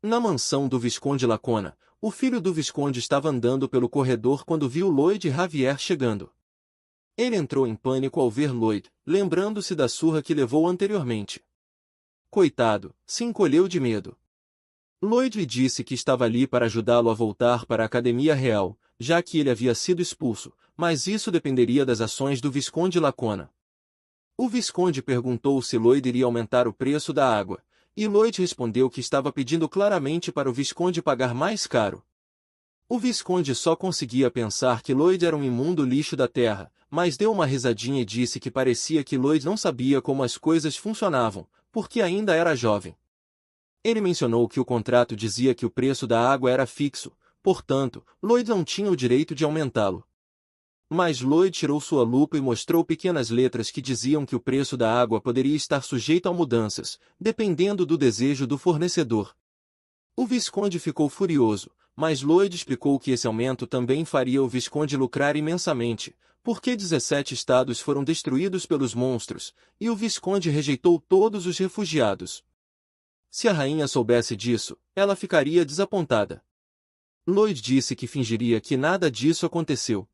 Na mansão do Visconde Lacona, o filho do Visconde estava andando pelo corredor quando viu Lloyd e Javier chegando. Ele entrou em pânico ao ver Lloyd, lembrando-se da surra que levou anteriormente. Coitado, se encolheu de medo. Lloyd lhe disse que estava ali para ajudá-lo a voltar para a Academia Real, já que ele havia sido expulso, mas isso dependeria das ações do Visconde Lacona. O Visconde perguntou se Lloyd iria aumentar o preço da água, e Lloyd respondeu que estava pedindo claramente para o Visconde pagar mais caro. O Visconde só conseguia pensar que Lloyd era um imundo lixo da terra, mas deu uma risadinha e disse que parecia que Lloyd não sabia como as coisas funcionavam, porque ainda era jovem. Ele mencionou que o contrato dizia que o preço da água era fixo, portanto, Lloyd não tinha o direito de aumentá-lo. Mas Lloyd tirou sua lupa e mostrou pequenas letras que diziam que o preço da água poderia estar sujeito a mudanças, dependendo do desejo do fornecedor. O Visconde ficou furioso, mas Lloyd explicou que esse aumento também faria o Visconde lucrar imensamente, porque 17 estados foram destruídos pelos monstros, e o Visconde rejeitou todos os refugiados. Se a rainha soubesse disso, ela ficaria desapontada. Lloyd disse que fingiria que nada disso aconteceu.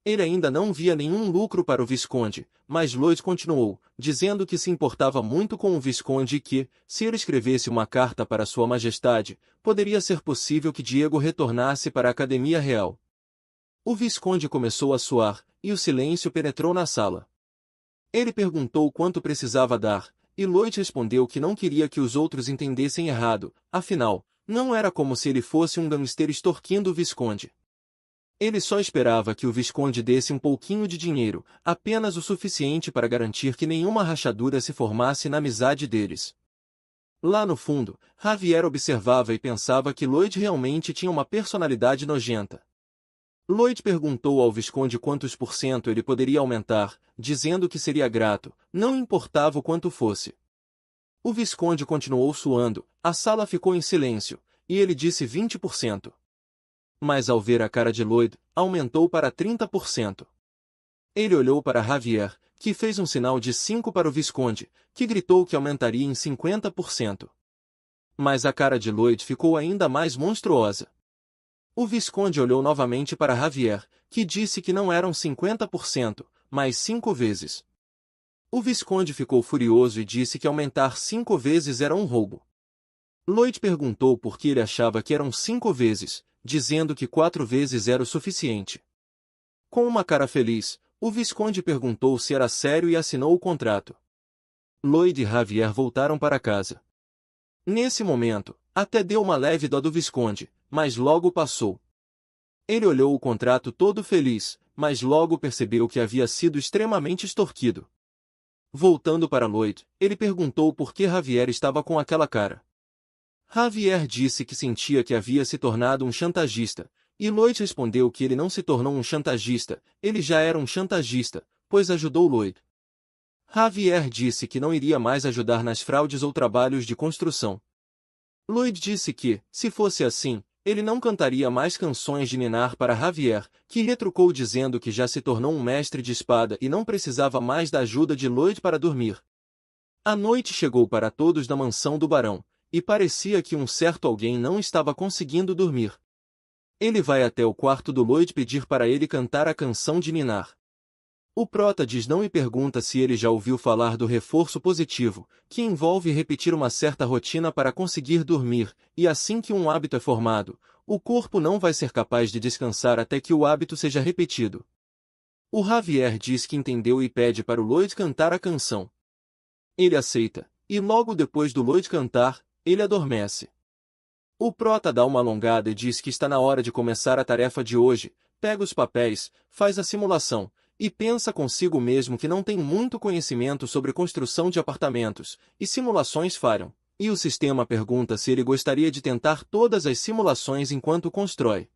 Ele ainda não via nenhum lucro para o Visconde, mas Lloyd continuou, dizendo que se importava muito com o Visconde e que, se ele escrevesse uma carta para Sua Majestade, poderia ser possível que Diego retornasse para a Academia Real. O Visconde começou a suar, e o silêncio penetrou na sala. Ele perguntou quanto precisava dar, e Lloyd respondeu que não queria que os outros entendessem errado, afinal, não era como se ele fosse um gangster extorquindo o Visconde. Ele só esperava que o Visconde desse um pouquinho de dinheiro, apenas o suficiente para garantir que nenhuma rachadura se formasse na amizade deles. Lá no fundo, Javier observava e pensava que Lloyd realmente tinha uma personalidade nojenta. Lloyd perguntou ao Visconde quantos por cento ele poderia aumentar, dizendo que seria grato, não importava o quanto fosse. O Visconde continuou suando, a sala ficou em silêncio, e ele disse 20%. Mas ao ver a cara de Lloyd, aumentou para 30%. Ele olhou para Javier, que fez um sinal de 5 para o Visconde, que gritou que aumentaria em 50%. Mas a cara de Lloyd ficou ainda mais monstruosa. O Visconde olhou novamente para Javier, que disse que não eram 50%, mas 5 vezes. O Visconde ficou furioso e disse que aumentar 5 vezes era um roubo. Lloyd perguntou por que ele achava que eram 5 vezes, dizendo que 4 vezes era o suficiente. Com uma cara feliz, o Visconde perguntou se era sério e assinou o contrato. Lloyd e Javier voltaram para casa. Nesse momento, até deu uma leve dó do Visconde, mas logo passou. Ele olhou o contrato todo feliz, mas logo percebeu que havia sido extremamente extorquido. Voltando para Lloyd, ele perguntou por que Javier estava com aquela cara. Javier disse que sentia que havia se tornado um chantagista, e Lloyd respondeu que ele não se tornou um chantagista, ele já era um chantagista, pois ajudou Lloyd. Javier disse que não iria mais ajudar nas fraudes ou trabalhos de construção. Lloyd disse que, se fosse assim, ele não cantaria mais canções de ninar para Javier, que retrucou dizendo que já se tornou um mestre de espada e não precisava mais da ajuda de Lloyd para dormir. A noite chegou para todos na mansão do barão, e parecia que um certo alguém não estava conseguindo dormir. Ele vai até o quarto do Lloyd pedir para ele cantar a canção de ninar. O prota diz não e pergunta se ele já ouviu falar do reforço positivo, que envolve repetir uma certa rotina para conseguir dormir, e assim que um hábito é formado, o corpo não vai ser capaz de descansar até que o hábito seja repetido. O Javier diz que entendeu e pede para o Lloyd cantar a canção. Ele aceita, e logo depois do Lloyd cantar, ele adormece. O prota dá uma alongada e diz que está na hora de começar a tarefa de hoje, pega os papéis, faz a simulação, e pensa consigo mesmo que não tem muito conhecimento sobre construção de apartamentos, e simulações falham, e o sistema pergunta se ele gostaria de tentar todas as simulações enquanto constrói.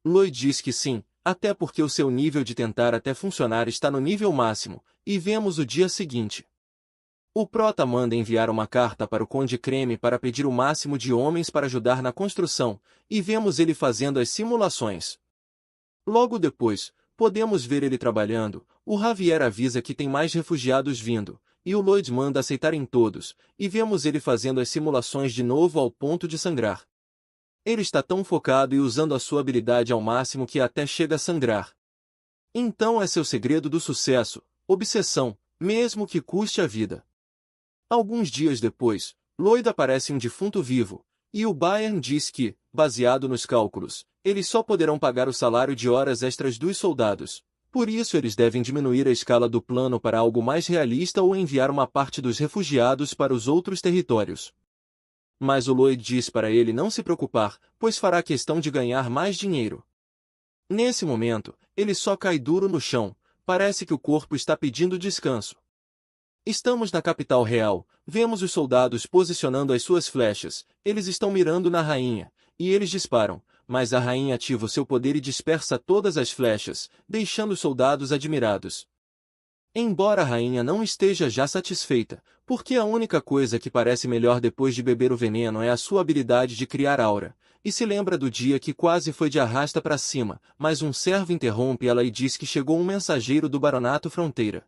Lloyd diz que sim, até porque o seu nível de tentar até funcionar está no nível máximo, e vemos o dia seguinte. O prota manda enviar uma carta para o Conde Creme para pedir o máximo de homens para ajudar na construção, e vemos ele fazendo as simulações. Logo depois, podemos ver ele trabalhando, o Javier avisa que tem mais refugiados vindo, e o Lloyd manda aceitarem todos, e vemos ele fazendo as simulações de novo ao ponto de sangrar. Ele está tão focado e usando a sua habilidade ao máximo que até chega a sangrar. Então é seu segredo do sucesso, obsessão, mesmo que custe a vida. Alguns dias depois, Lloyd aparece um defunto vivo, e o Bayern diz que, baseado nos cálculos, eles só poderão pagar o salário de horas extras dos soldados. Por isso eles devem diminuir a escala do plano para algo mais realista ou enviar uma parte dos refugiados para os outros territórios. Mas o Lloyd diz para ele não se preocupar, pois fará questão de ganhar mais dinheiro. Nesse momento, ele só cai duro no chão, parece que o corpo está pedindo descanso. Estamos na capital real, vemos os soldados posicionando as suas flechas, eles estão mirando na rainha, e eles disparam, mas a rainha ativa o seu poder e dispersa todas as flechas, deixando os soldados admirados. Embora a rainha não esteja já satisfeita, porque a única coisa que parece melhor depois de beber o veneno é a sua habilidade de criar aura, e se lembra do dia que quase foi de arrasta para cima, mas um servo interrompe ela e diz que chegou um mensageiro do Baronato Fronteira.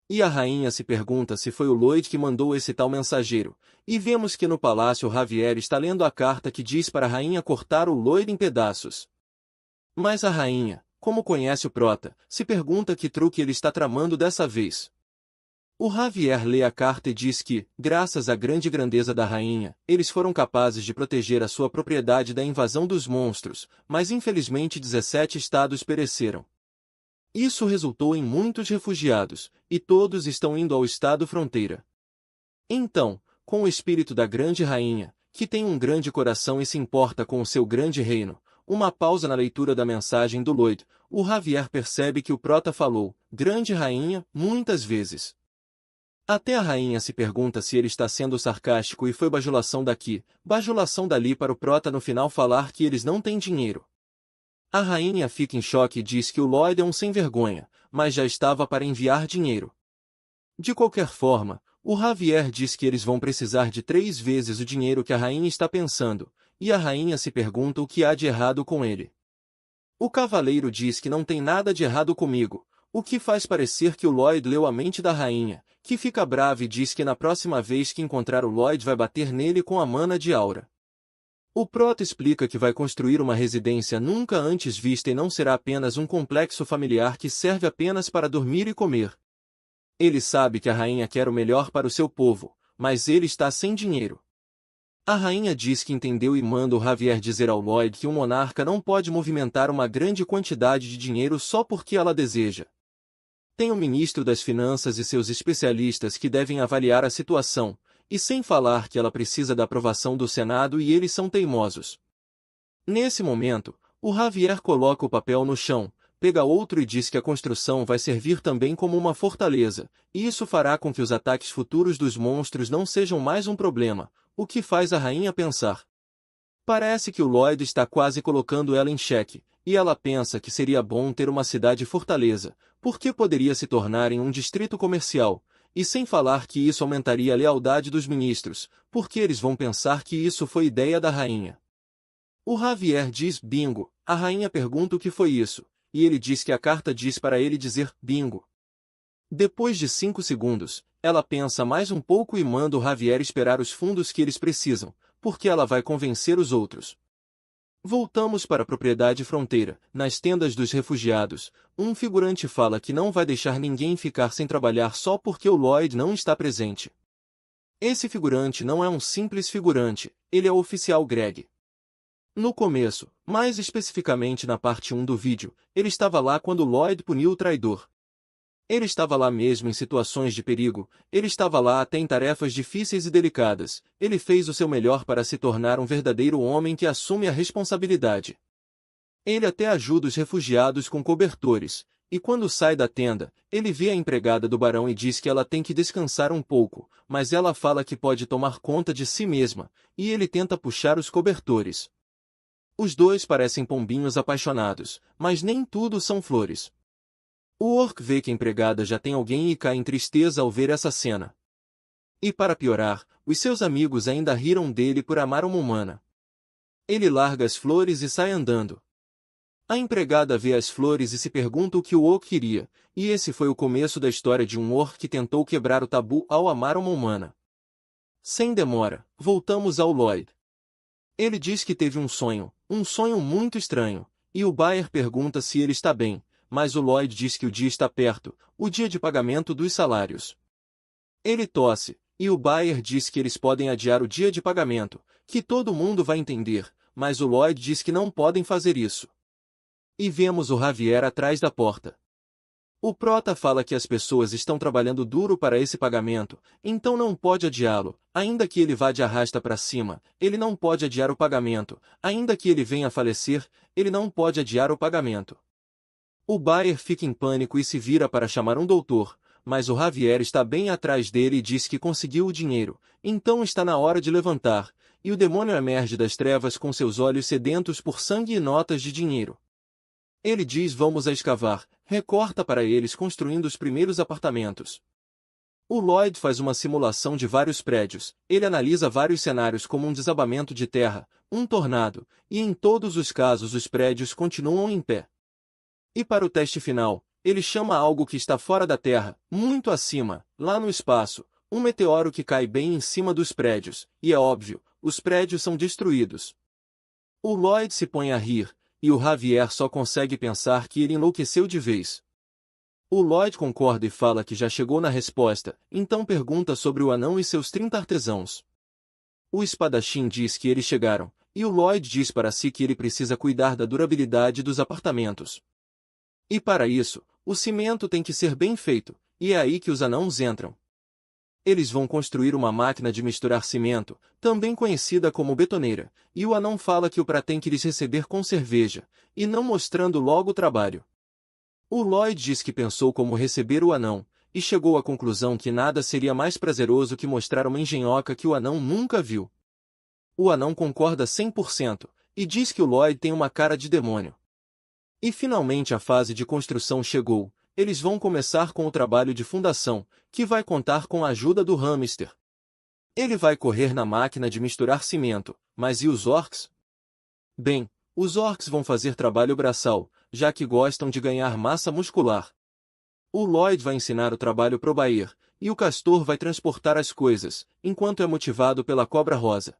E a rainha se pergunta se foi o Lloyd que mandou esse tal mensageiro, e vemos que no palácio Javier está lendo a carta que diz para a rainha cortar o Lloyd em pedaços. Mas a rainha, como conhece o Prota, se pergunta que truque ele está tramando dessa vez. O Javier lê a carta e diz que, graças à grande grandeza da rainha, eles foram capazes de proteger a sua propriedade da invasão dos monstros, mas infelizmente 17 estados pereceram. Isso resultou em muitos refugiados, e todos estão indo ao estado fronteira. Então, com o espírito da grande rainha, que tem um grande coração e se importa com o seu grande reino, uma pausa na leitura da mensagem do Lloyd, o Javier percebe que o Prota falou, grande rainha, muitas vezes. Até a rainha se pergunta se ele está sendo sarcástico e foi bajulação daqui, bajulação dali para o Prota no final falar que eles não têm dinheiro. A rainha fica em choque e diz que o Lloyd é um sem-vergonha, mas já estava para enviar dinheiro. De qualquer forma, o Javier diz que eles vão precisar de 3 vezes o dinheiro que a rainha está pensando, e a rainha se pergunta o que há de errado com ele. O cavaleiro diz que não tem nada de errado comigo, o que faz parecer que o Lloyd leu a mente da rainha, que fica brava e diz que na próxima vez que encontrar o Lloyd vai bater nele com a mana de aura. O Prota explica que vai construir uma residência nunca antes vista e não será apenas um complexo familiar que serve apenas para dormir e comer. Ele sabe que a rainha quer o melhor para o seu povo, mas ele está sem dinheiro. A rainha diz que entendeu e manda o Javier dizer ao Lloyd que um monarca não pode movimentar uma grande quantidade de dinheiro só porque ela deseja. Tem o ministro das Finanças e seus especialistas que devem avaliar a situação, e sem falar que ela precisa da aprovação do Senado e eles são teimosos. Nesse momento, o Javier coloca o papel no chão, pega outro e diz que a construção vai servir também como uma fortaleza, e isso fará com que os ataques futuros dos monstros não sejam mais um problema, o que faz a rainha pensar. Parece que o Lloyd está quase colocando ela em xeque, e ela pensa que seria bom ter uma cidade-fortaleza, porque poderia se tornar em um distrito comercial, e sem falar que isso aumentaria a lealdade dos ministros, porque eles vão pensar que isso foi ideia da rainha. O Javier diz bingo, a rainha pergunta o que foi isso, e ele diz que a carta diz para ele dizer bingo. Depois de 5 segundos, ela pensa mais um pouco e manda o Javier esperar os fundos que eles precisam, porque ela vai convencer os outros. Voltamos para a propriedade fronteira, nas tendas dos refugiados, um figurante fala que não vai deixar ninguém ficar sem trabalhar só porque o Lloyd não está presente. Esse figurante não é um simples figurante, ele é o oficial Greg. No começo, mais especificamente na parte 1 do vídeo, ele estava lá quando Lloyd puniu o traidor. Ele estava lá mesmo em situações de perigo, ele estava lá até em tarefas difíceis e delicadas, ele fez o seu melhor para se tornar um verdadeiro homem que assume a responsabilidade. Ele até ajuda os refugiados com cobertores, e quando sai da tenda, ele vê a empregada do barão e diz que ela tem que descansar um pouco, mas ela fala que pode tomar conta de si mesma, e ele tenta puxar os cobertores. Os dois parecem pombinhos apaixonados, mas nem tudo são flores. O orc vê que a empregada já tem alguém e cai em tristeza ao ver essa cena. E para piorar, os seus amigos ainda riram dele por amar uma humana. Ele larga as flores e sai andando. A empregada vê as flores e se pergunta o que o Oak queria, e esse foi o começo da história de um orc que tentou quebrar o tabu ao amar uma humana. Sem demora, voltamos ao Lloyd. Ele diz que teve um sonho muito estranho, e o Baer pergunta se ele está bem, mas o Lloyd diz que o dia está perto, o dia de pagamento dos salários. Ele tosse, e o Baer diz que eles podem adiar o dia de pagamento, que todo mundo vai entender, mas o Lloyd diz que não podem fazer isso. E vemos o Javier atrás da porta. O Prota fala que as pessoas estão trabalhando duro para esse pagamento, então não pode adiá-lo, ainda que ele vá de arrasta para cima, ele não pode adiar o pagamento, ainda que ele venha a falecer, ele não pode adiar o pagamento. O Baer fica em pânico e se vira para chamar um doutor, mas o Javier está bem atrás dele e diz que conseguiu o dinheiro, então está na hora de levantar, e o demônio emerge das trevas com seus olhos sedentos por sangue e notas de dinheiro. Ele diz vamos a escavar, recorta para eles construindo os primeiros apartamentos. O Lloyd faz uma simulação de vários prédios, ele analisa vários cenários como um desabamento de terra, um tornado, e em todos os casos os prédios continuam em pé. E para o teste final, ele chama algo que está fora da Terra, muito acima, lá no espaço, um meteoro que cai bem em cima dos prédios, e é óbvio, os prédios são destruídos. O Lloyd se põe a rir, e o Javier só consegue pensar que ele enlouqueceu de vez. O Lloyd concorda e fala que já chegou na resposta, então pergunta sobre o anão e seus 30 artesãos. O espadachim diz que eles chegaram, e o Lloyd diz para si que ele precisa cuidar da durabilidade dos apartamentos. E para isso, o cimento tem que ser bem feito, e é aí que os anãos entram. Eles vão construir uma máquina de misturar cimento, também conhecida como betoneira, e o anão fala que o Pra tem que lhes receber com cerveja, e não mostrando logo o trabalho. O Lloyd diz que pensou como receber o anão, e chegou à conclusão que nada seria mais prazeroso que mostrar uma engenhoca que o anão nunca viu. O anão concorda 100%, e diz que o Lloyd tem uma cara de demônio. E finalmente a fase de construção chegou, eles vão começar com o trabalho de fundação, que vai contar com a ajuda do hamster. Ele vai correr na máquina de misturar cimento, mas e os orcs? Bem, os orcs vão fazer trabalho braçal, já que gostam de ganhar massa muscular. O Lloyd vai ensinar o trabalho pro Baer, e o Castor vai transportar as coisas, enquanto é motivado pela Cobra Rosa.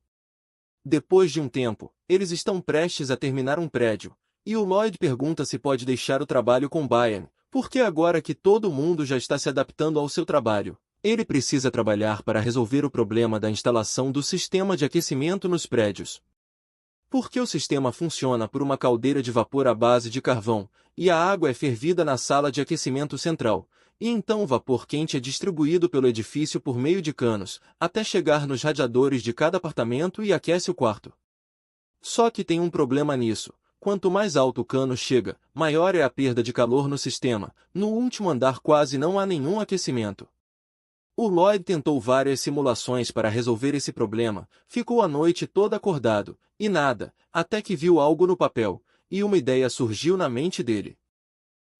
Depois de um tempo, eles estão prestes a terminar um prédio, e o Lloyd pergunta se pode deixar o trabalho com Baer, porque agora que todo mundo já está se adaptando ao seu trabalho, ele precisa trabalhar para resolver o problema da instalação do sistema de aquecimento nos prédios. Porque o sistema funciona por uma caldeira de vapor à base de carvão, e a água é fervida na sala de aquecimento central, e então o vapor quente é distribuído pelo edifício por meio de canos, até chegar nos radiadores de cada apartamento e aquece o quarto. Só que tem um problema nisso. Quanto mais alto o cano chega, maior é a perda de calor no sistema. No último andar quase não há nenhum aquecimento. O Lloyd tentou várias simulações para resolver esse problema, ficou a noite toda acordado, e nada, até que viu algo no papel, e uma ideia surgiu na mente dele.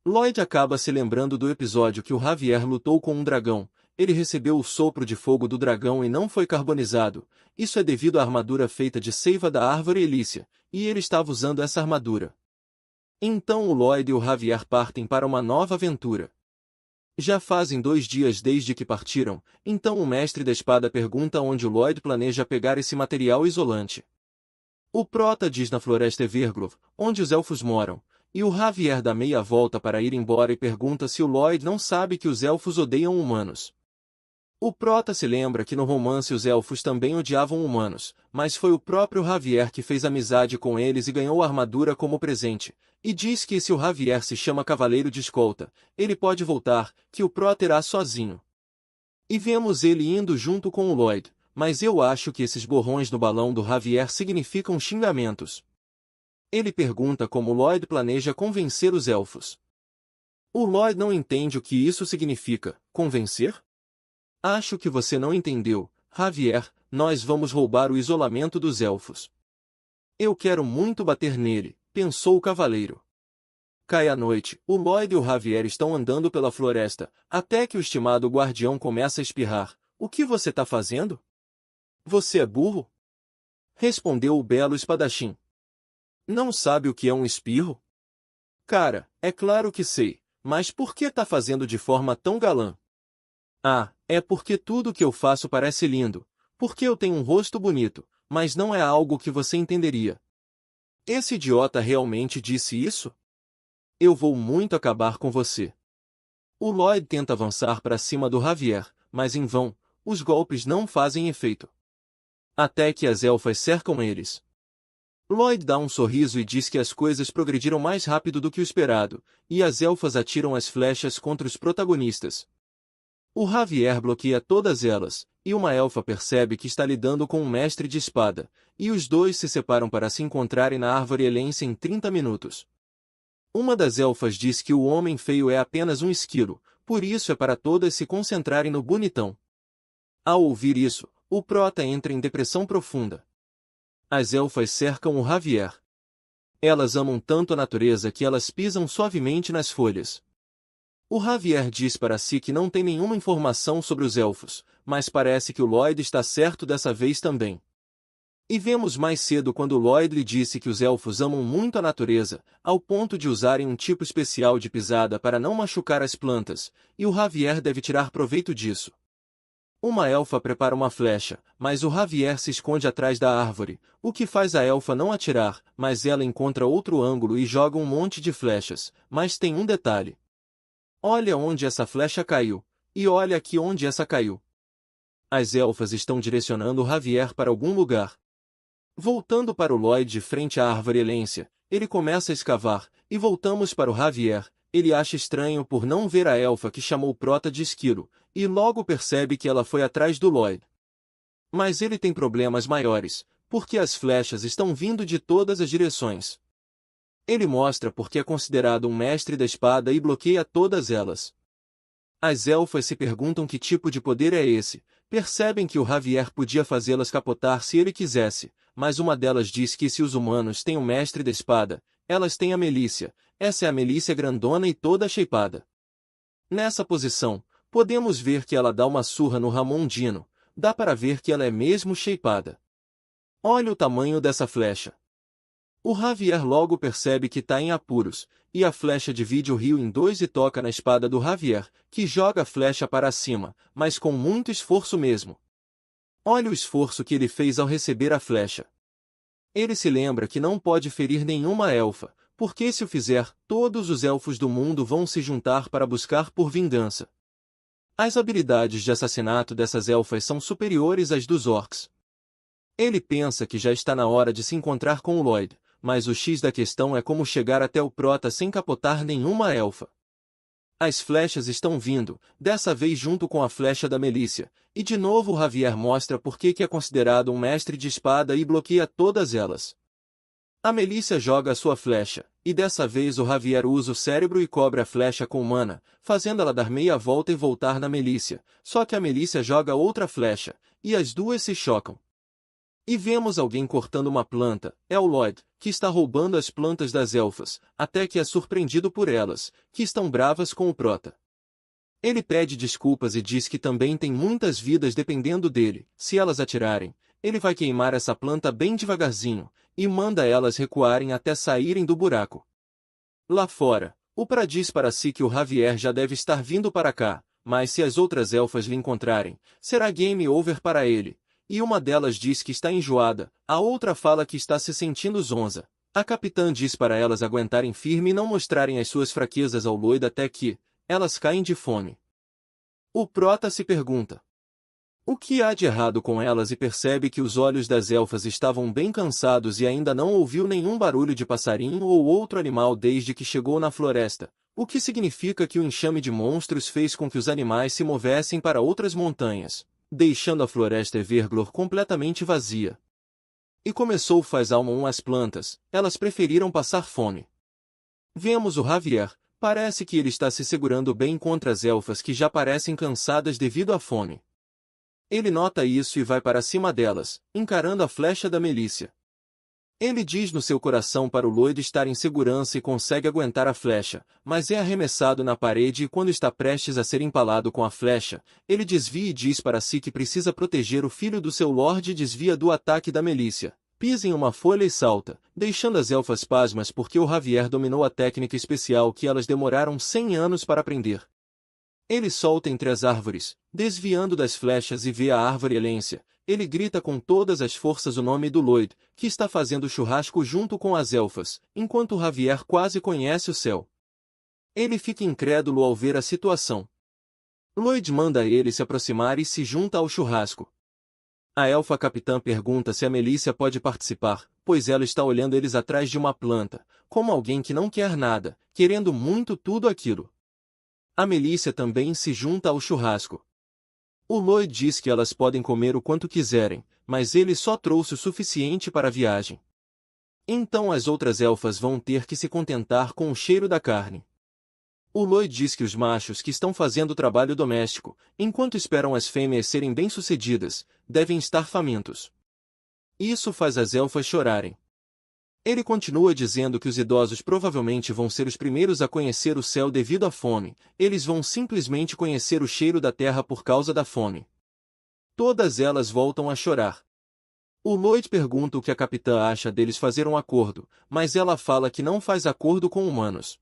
Lloyd acaba se lembrando do episódio que o Javier lutou com um dragão. Ele recebeu o sopro de fogo do dragão e não foi carbonizado. Isso é devido à armadura feita de seiva da árvore Elícia, e ele estava usando essa armadura. Então o Lloyd e o Javier partem para uma nova aventura. Já fazem 2 dias desde que partiram, então o mestre da espada pergunta onde o Lloyd planeja pegar esse material isolante. O Prota diz na Floresta Evergrove, onde os elfos moram, e o Javier dá meia volta para ir embora e pergunta se o Lloyd não sabe que os elfos odeiam humanos. O Prota se lembra que no romance os elfos também odiavam humanos, mas foi o próprio Javier que fez amizade com eles e ganhou a armadura como presente, e diz que se o Javier se chama Cavaleiro de Escolta, ele pode voltar, que o Prota irá sozinho. E vemos ele indo junto com o Lloyd, mas eu acho que esses borrões no balão do Javier significam xingamentos. Ele pergunta como Lloyd planeja convencer os elfos. O Lloyd não entende o que isso significa, convencer? Acho que você não entendeu, Javier, nós vamos roubar o isolamento dos elfos. Eu quero muito bater nele, pensou o cavaleiro. Cai a noite, o Lloyd e o Javier estão andando pela floresta, até que o estimado guardião começa a espirrar. O que você está fazendo? Você é burro? Respondeu o belo espadachim. Não sabe o que é um espirro? Cara, é claro que sei, mas por que tá fazendo de forma tão galã? Ah, é porque tudo que eu faço parece lindo, porque eu tenho um rosto bonito, mas não é algo que você entenderia. Esse idiota realmente disse isso? Eu vou muito acabar com você. O Lloyd tenta avançar para cima do Javier, mas em vão, os golpes não fazem efeito. Até que as elfas cercam eles. Lloyd dá um sorriso e diz que as coisas progrediram mais rápido do que o esperado, e as elfas atiram as flechas contra os protagonistas. O Javier bloqueia todas elas, e uma elfa percebe que está lidando com um mestre de espada, e os dois se separam para se encontrarem na árvore Elência em 30 minutos. Uma das elfas diz que o homem feio é apenas um esquilo, por isso é para todas se concentrarem no bonitão. Ao ouvir isso, o prota entra em depressão profunda. As elfas cercam o Javier. Elas amam tanto a natureza que elas pisam suavemente nas folhas. O Javier diz para si que não tem nenhuma informação sobre os elfos, mas parece que o Lloyd está certo dessa vez também. E vemos mais cedo quando Lloyd lhe disse que os elfos amam muito a natureza, ao ponto de usarem um tipo especial de pisada para não machucar as plantas, e o Javier deve tirar proveito disso. Uma elfa prepara uma flecha, mas o Javier se esconde atrás da árvore, o que faz a elfa não atirar, mas ela encontra outro ângulo e joga um monte de flechas, mas tem um detalhe. Olha onde essa flecha caiu, e olha aqui onde essa caiu. As elfas estão direcionando o Javier para algum lugar. Voltando para o Lloyd de frente à árvore Elência, ele começa a escavar, e voltamos para o Javier. Ele acha estranho por não ver a elfa que chamou Prota de esquilo, e logo percebe que ela foi atrás do Lloyd. Mas ele tem problemas maiores, porque as flechas estão vindo de todas as direções. Ele mostra porque é considerado um mestre da espada e bloqueia todas elas. As elfas se perguntam que tipo de poder é esse, percebem que o Javier podia fazê-las capotar se ele quisesse, mas uma delas diz que se os humanos têm um mestre da espada, elas têm a Melícia, essa é a Melícia grandona e toda shapeada. Nessa posição, podemos ver que ela dá uma surra no Ramondino, dá para ver que ela é mesmo shapeada. Olha o tamanho dessa flecha. O Javier logo percebe que está em apuros, e a flecha divide o rio em dois e toca na espada do Javier, que joga a flecha para cima, mas com muito esforço mesmo. Olha o esforço que ele fez ao receber a flecha. Ele se lembra que não pode ferir nenhuma elfa, porque se o fizer, todos os elfos do mundo vão se juntar para buscar por vingança. As habilidades de assassinato dessas elfas são superiores às dos orcs. Ele pensa que já está na hora de se encontrar com o Lloyd, mas o X da questão é como chegar até o Prota sem capotar nenhuma elfa. As flechas estão vindo, dessa vez junto com a flecha da Melícia, e de novo o Javier mostra por que é considerado um mestre de espada e bloqueia todas elas. A Melícia joga a sua flecha, e dessa vez o Javier usa o cérebro e cobre a flecha com mana, fazendo ela dar meia volta e voltar na Melícia, só que a Melícia joga outra flecha, e as duas se chocam. E vemos alguém cortando uma planta, é o Lloyd, que está roubando as plantas das elfas, até que é surpreendido por elas, que estão bravas com o Prota. Ele pede desculpas e diz que também tem muitas vidas dependendo dele, se elas atirarem, ele vai queimar essa planta bem devagarzinho, e manda elas recuarem até saírem do buraco. Lá fora, o Pra diz para si que o Javier já deve estar vindo para cá, mas se as outras elfas lhe encontrarem, será game over para ele. E uma delas diz que está enjoada, a outra fala que está se sentindo zonza. A capitã diz para elas aguentarem firme e não mostrarem as suas fraquezas ao Lloyd até que elas caem de fome. O Prota se pergunta o que há de errado com elas e percebe que os olhos das elfas estavam bem cansados e ainda não ouviu nenhum barulho de passarinho ou outro animal desde que chegou na floresta, o que significa que o enxame de monstros fez com que os animais se movessem para outras montanhas, deixando a floresta Everglor completamente vazia. E começou faz alma as plantas, elas preferiram passar fome. Vemos o Javier, parece que ele está se segurando bem contra as elfas que já parecem cansadas devido à fome. Ele nota isso e vai para cima delas, encarando a flecha da Melícia. Ele diz no seu coração para o Lloyd estar em segurança e consegue aguentar a flecha, mas é arremessado na parede e quando está prestes a ser empalado com a flecha, ele desvia e diz para si que precisa proteger o filho do seu Lorde e desvia do ataque da Melícia, pisa em uma folha e salta, deixando as elfas pasmas porque o Javier dominou a técnica especial que elas demoraram 100 anos para aprender. Ele solta entre as árvores, desviando das flechas e vê a árvore Elência. Ele grita com todas as forças o nome do Lloyd, que está fazendo churrasco junto com as elfas, enquanto o Javier quase conhece o céu. Ele fica incrédulo ao ver a situação. Lloyd manda ele se aproximar e se junta ao churrasco. A elfa capitã pergunta se a Melícia pode participar, pois ela está olhando eles atrás de uma planta, como alguém que não quer nada, querendo muito tudo aquilo. A Melícia também se junta ao churrasco. O Lloyd diz que elas podem comer o quanto quiserem, mas ele só trouxe o suficiente para a viagem. Então as outras elfas vão ter que se contentar com o cheiro da carne. O Lloyd diz que os machos que estão fazendo o trabalho doméstico, enquanto esperam as fêmeas serem bem-sucedidas, devem estar famintos. Isso faz as elfas chorarem. Ele continua dizendo que os idosos provavelmente vão ser os primeiros a conhecer o céu devido à fome, eles vão simplesmente conhecer o cheiro da terra por causa da fome. Todas elas voltam a chorar. O Lloyd pergunta o que a capitã acha deles fazer um acordo, mas ela fala que não faz acordo com humanos.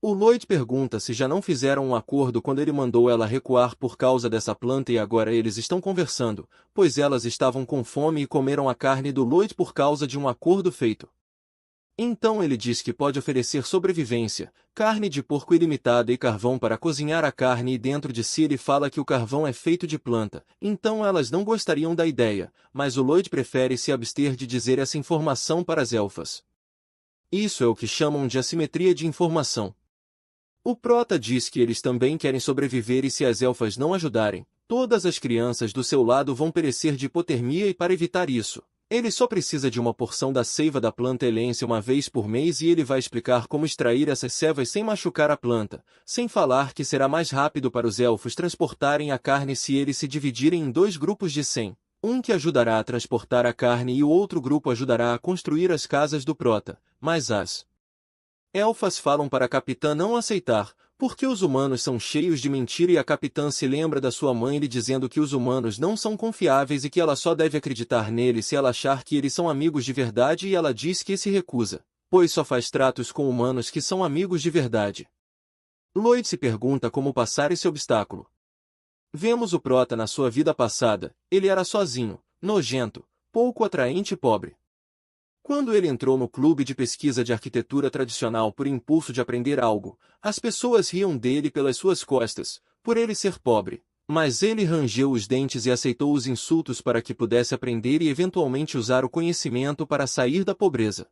O Lloyd pergunta se já não fizeram um acordo quando ele mandou ela recuar por causa dessa planta e agora eles estão conversando, pois elas estavam com fome e comeram a carne do Lloyd por causa de um acordo feito. Então ele diz que pode oferecer sobrevivência, carne de porco ilimitada e carvão para cozinhar a carne e dentro de si ele fala que o carvão é feito de planta, então elas não gostariam da ideia, mas o Lloyd prefere se abster de dizer essa informação para as elfas. Isso é o que chamam de assimetria de informação. O Prota diz que eles também querem sobreviver e se as elfas não ajudarem, todas as crianças do seu lado vão perecer de hipotermia e para evitar isso, ele só precisa de uma porção da seiva da planta Elência uma vez por mês e ele vai explicar como extrair essas sevas sem machucar a planta, sem falar que será mais rápido para os elfos transportarem a carne se eles se dividirem em 2 grupos de 100, um que ajudará a transportar a carne e o outro grupo ajudará a construir as casas do Prota, mas as elfas falam para a capitã não aceitar, porque os humanos são cheios de mentira e a capitã se lembra da sua mãe lhe dizendo que os humanos não são confiáveis e que ela só deve acreditar neles se ela achar que eles são amigos de verdade e ela diz que se recusa, pois só faz tratos com humanos que são amigos de verdade. Lloyd se pergunta como passar esse obstáculo. Vemos o Prota na sua vida passada, ele era sozinho, nojento, pouco atraente e pobre. Quando ele entrou no clube de pesquisa de arquitetura tradicional por impulso de aprender algo, as pessoas riam dele pelas suas costas, por ele ser pobre, mas ele rangeu os dentes e aceitou os insultos para que pudesse aprender e eventualmente usar o conhecimento para sair da pobreza.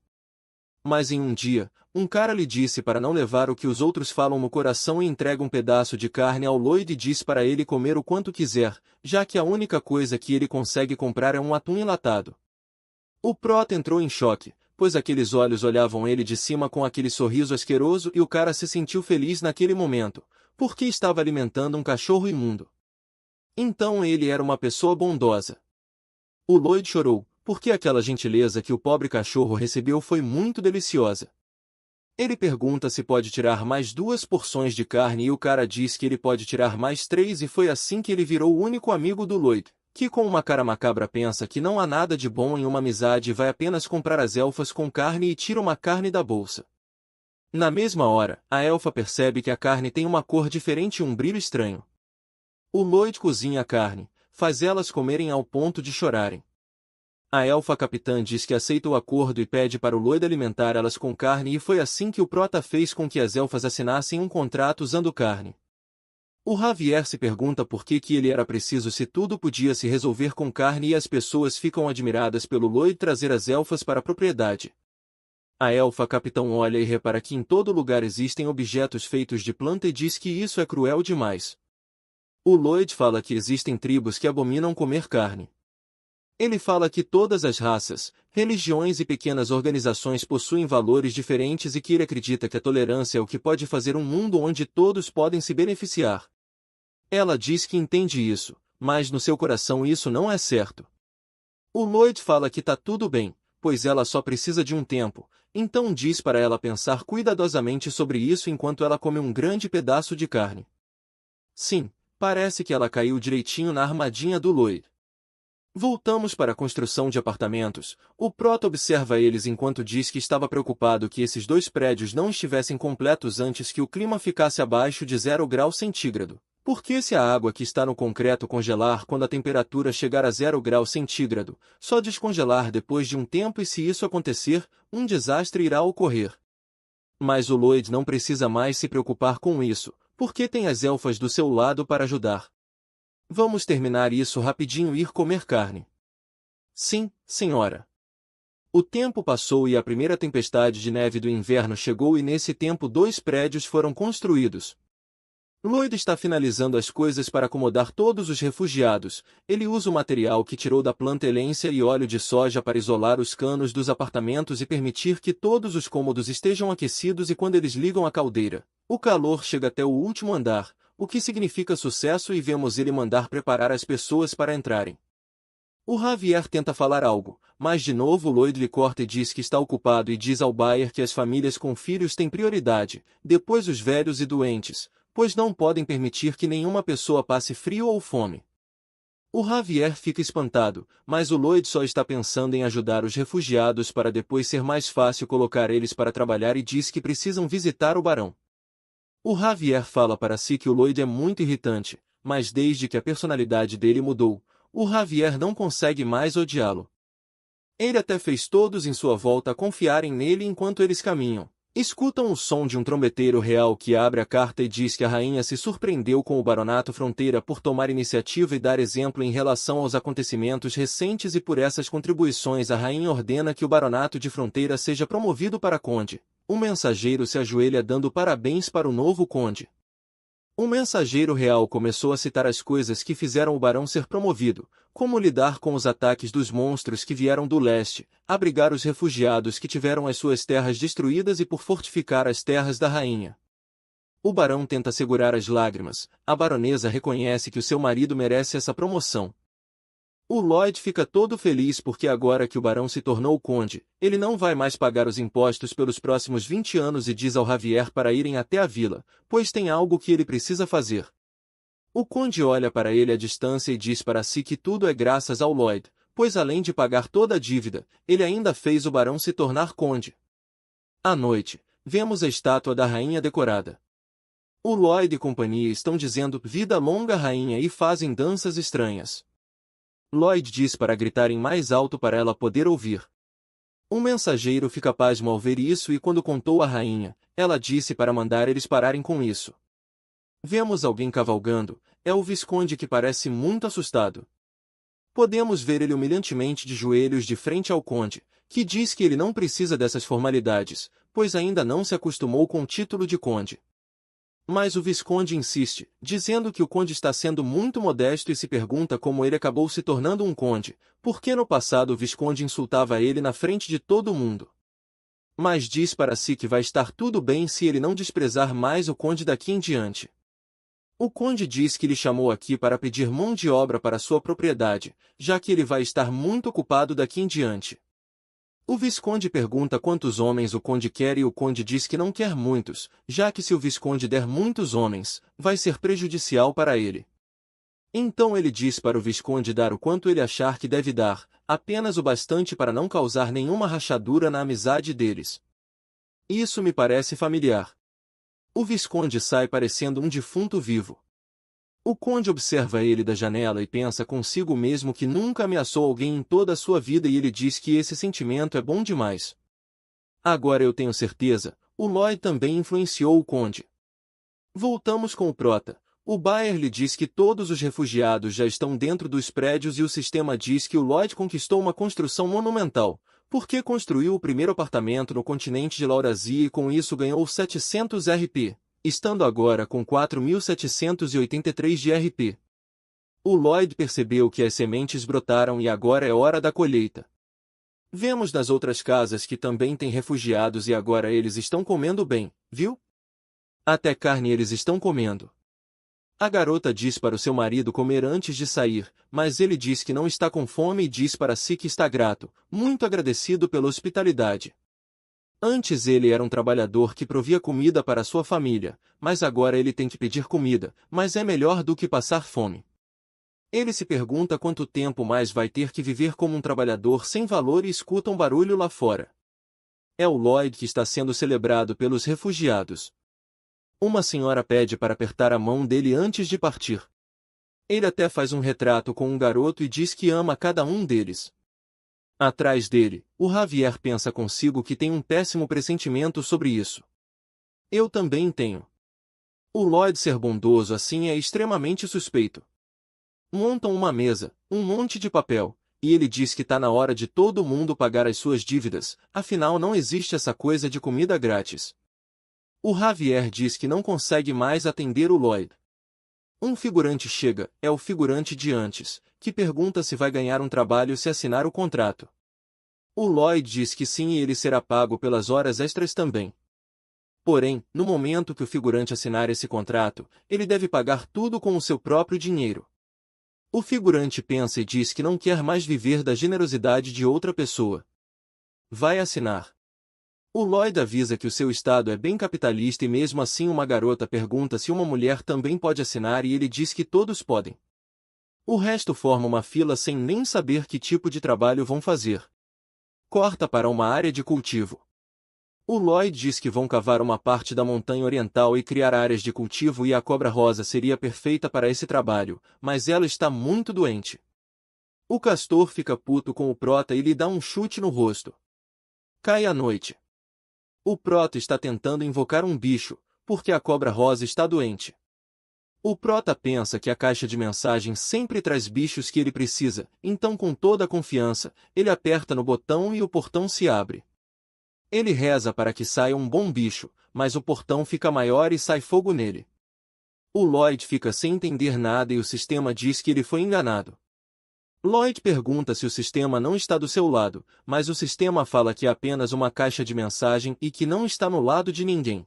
Mas em um dia, um cara lhe disse para não levar o que os outros falam no coração e entrega um pedaço de carne ao Lloyd e diz para ele comer o quanto quiser, já que a única coisa que ele consegue comprar é um atum enlatado. O Prota entrou em choque, pois aqueles olhos olhavam ele de cima com aquele sorriso asqueroso e o cara se sentiu feliz naquele momento, porque estava alimentando um cachorro imundo. Então ele era uma pessoa bondosa. O Lloyd chorou, porque aquela gentileza que o pobre cachorro recebeu foi muito deliciosa. Ele pergunta se pode tirar mais 2 porções de carne e o cara diz que ele pode tirar mais 3 e foi assim que ele virou o único amigo do Lloyd, que com uma cara macabra pensa que não há nada de bom em uma amizade e vai apenas comprar as elfas com carne e tira uma carne da bolsa. Na mesma hora, a elfa percebe que a carne tem uma cor diferente e um brilho estranho. O Lloyd cozinha a carne, faz elas comerem ao ponto de chorarem. A elfa capitã diz que aceita o acordo e pede para o Lloyd alimentar elas com carne e foi assim que o Prota fez com que as elfas assinassem um contrato usando carne. O Javier se pergunta por que ele era preciso se tudo podia se resolver com carne e as pessoas ficam admiradas pelo Lloyd trazer as elfas para a propriedade. A elfa capitão olha e repara que em todo lugar existem objetos feitos de planta e diz que isso é cruel demais. O Lloyd fala que existem tribos que abominam comer carne. Ele fala que todas as raças, religiões e pequenas organizações possuem valores diferentes e que ele acredita que a tolerância é o que pode fazer um mundo onde todos podem se beneficiar. Ela diz que entende isso, mas no seu coração isso não é certo. O Lloyd fala que tá tudo bem, pois ela só precisa de um tempo, então diz para ela pensar cuidadosamente sobre isso enquanto ela come um grande pedaço de carne. Sim, parece que ela caiu direitinho na armadilha do Lloyd. Voltamos para a construção de apartamentos. O Prota observa eles enquanto diz que estava preocupado que esses dois prédios não estivessem completos antes que o clima ficasse abaixo de 0 °C. Porque se a água que está no concreto congelar quando a temperatura chegar a 0 °C, só descongelar depois de um tempo e se isso acontecer, um desastre irá ocorrer. Mas o Lloyd não precisa mais se preocupar com isso, porque tem as elfas do seu lado para ajudar. Vamos terminar isso rapidinho e ir comer carne. Sim, senhora. O tempo passou e a primeira tempestade de neve do inverno chegou e nesse tempo 2 prédios foram construídos. Lloyd está finalizando as coisas para acomodar todos os refugiados. Ele usa o material que tirou da planta Helência e óleo de soja para isolar os canos dos apartamentos e permitir que todos os cômodos estejam aquecidos e quando eles ligam a caldeira, o calor chega até o último andar, o que significa sucesso e vemos ele mandar preparar as pessoas para entrarem. O Javier tenta falar algo, mas de novo Lloyd lhe corta e diz que está ocupado e diz ao Bayer que as famílias com filhos têm prioridade, depois os velhos e doentes, pois não podem permitir que nenhuma pessoa passe frio ou fome. O Javier fica espantado, mas o Lloyd só está pensando em ajudar os refugiados para depois ser mais fácil colocar eles para trabalhar e diz que precisam visitar o barão. O Javier fala para si que o Lloyd é muito irritante, mas desde que a personalidade dele mudou, o Javier não consegue mais odiá-lo. Ele até fez todos em sua volta confiarem nele enquanto eles caminham. Escutam o som de um trombeteiro real que abre a carta e diz que a rainha se surpreendeu com o Baronato Fronteira por tomar iniciativa e dar exemplo em relação aos acontecimentos recentes e por essas contribuições a rainha ordena que o Baronato de Fronteira seja promovido para conde. Um mensageiro se ajoelha dando parabéns para o novo conde. Um mensageiro real começou a citar as coisas que fizeram o barão ser promovido, como lidar com os ataques dos monstros que vieram do leste, abrigar os refugiados que tiveram as suas terras destruídas e por fortificar as terras da rainha. O barão tenta segurar as lágrimas, a baronesa reconhece que o seu marido merece essa promoção. O Lloyd fica todo feliz porque agora que o barão se tornou conde, ele não vai mais pagar os impostos pelos próximos 20 anos e diz ao Javier para irem até a vila, pois tem algo que ele precisa fazer. O conde olha para ele à distância e diz para si que tudo é graças ao Lloyd, pois além de pagar toda a dívida, ele ainda fez o barão se tornar conde. À noite, vemos a estátua da rainha decorada. O Lloyd e companhia estão dizendo "Vida longa rainha" e fazem danças estranhas. Lloyd diz para gritarem mais alto para ela poder ouvir. Um mensageiro fica pasmo ao ver isso e quando contou à rainha, ela disse para mandar eles pararem com isso. Vemos alguém cavalgando, é o Visconde que parece muito assustado. Podemos ver ele humilhantemente de joelhos de frente ao conde, que diz que ele não precisa dessas formalidades, pois ainda não se acostumou com o título de conde. Mas o Visconde insiste, dizendo que o conde está sendo muito modesto e se pergunta como ele acabou se tornando um conde, porque no passado o Visconde insultava ele na frente de todo mundo. Mas diz para si que vai estar tudo bem se ele não desprezar mais o conde daqui em diante. O conde diz que lhe chamou aqui para pedir mão de obra para sua propriedade, já que ele vai estar muito ocupado daqui em diante. O Visconde pergunta quantos homens o conde quer e o conde diz que não quer muitos, já que se o Visconde der muitos homens, vai ser prejudicial para ele. Então ele diz para o Visconde dar o quanto ele achar que deve dar, apenas o bastante para não causar nenhuma rachadura na amizade deles. Isso me parece familiar. O Visconde sai parecendo um defunto vivo. O conde observa ele da janela e pensa consigo mesmo que nunca ameaçou alguém em toda a sua vida e ele diz que esse sentimento é bom demais. Agora eu tenho certeza, o Lloyd também influenciou o conde. Voltamos com o Prota. O Bayer lhe diz que todos os refugiados já estão dentro dos prédios e o sistema diz que o Lloyd conquistou uma construção monumental, porque construiu o primeiro apartamento no continente de Laurasia e com isso ganhou 700 RP. Estando agora com 4.783 de RP. O Lloyd percebeu que as sementes brotaram e agora é hora da colheita. Vemos nas outras casas que também tem refugiados e agora eles estão comendo bem, viu? Até carne eles estão comendo. A garota diz para o seu marido comer antes de sair, mas ele diz que não está com fome e diz para si que está grato, muito agradecido pela hospitalidade. Antes ele era um trabalhador que provia comida para sua família, mas agora ele tem que pedir comida, mas é melhor do que passar fome. Ele se pergunta quanto tempo mais vai ter que viver como um trabalhador sem valor e escuta um barulho lá fora. É o Lloyd que está sendo celebrado pelos refugiados. Uma senhora pede para apertar a mão dele antes de partir. Ele até faz um retrato com um garoto e diz que ama cada um deles. Atrás dele, o Javier pensa consigo que tem um péssimo pressentimento sobre isso. Eu também tenho. O Lloyd ser bondoso assim é extremamente suspeito. Montam uma mesa, um monte de papel, e ele diz que tá na hora de todo mundo pagar as suas dívidas, afinal não existe essa coisa de comida grátis. O Javier diz que não consegue mais atender o Lloyd. Um figurante chega, é o figurante de antes, que pergunta se vai ganhar um trabalho se assinar o contrato. O Lloyd diz que sim e ele será pago pelas horas extras também. Porém, no momento que o figurante assinar esse contrato, ele deve pagar tudo com o seu próprio dinheiro. O figurante pensa e diz que não quer mais viver da generosidade de outra pessoa. Vai assinar. O Lloyd avisa que o seu estado é bem capitalista e mesmo assim uma garota pergunta se uma mulher também pode assinar e ele diz que todos podem. O resto forma uma fila sem nem saber que tipo de trabalho vão fazer. Corta para uma área de cultivo. O Lloyd diz que vão cavar uma parte da montanha oriental e criar áreas de cultivo e a cobra rosa seria perfeita para esse trabalho, mas ela está muito doente. O castor fica puto com o prota e lhe dá um chute no rosto. Cai a noite. O prota está tentando invocar um bicho, porque a cobra rosa está doente. O prota pensa que a caixa de mensagem sempre traz bichos que ele precisa, então com toda a confiança, ele aperta no botão e o portão se abre. Ele reza para que saia um bom bicho, mas o portão fica maior e sai fogo nele. O Lloyd fica sem entender nada e o sistema diz que ele foi enganado. Lloyd pergunta se o sistema não está do seu lado, mas o sistema fala que é apenas uma caixa de mensagem e que não está no lado de ninguém.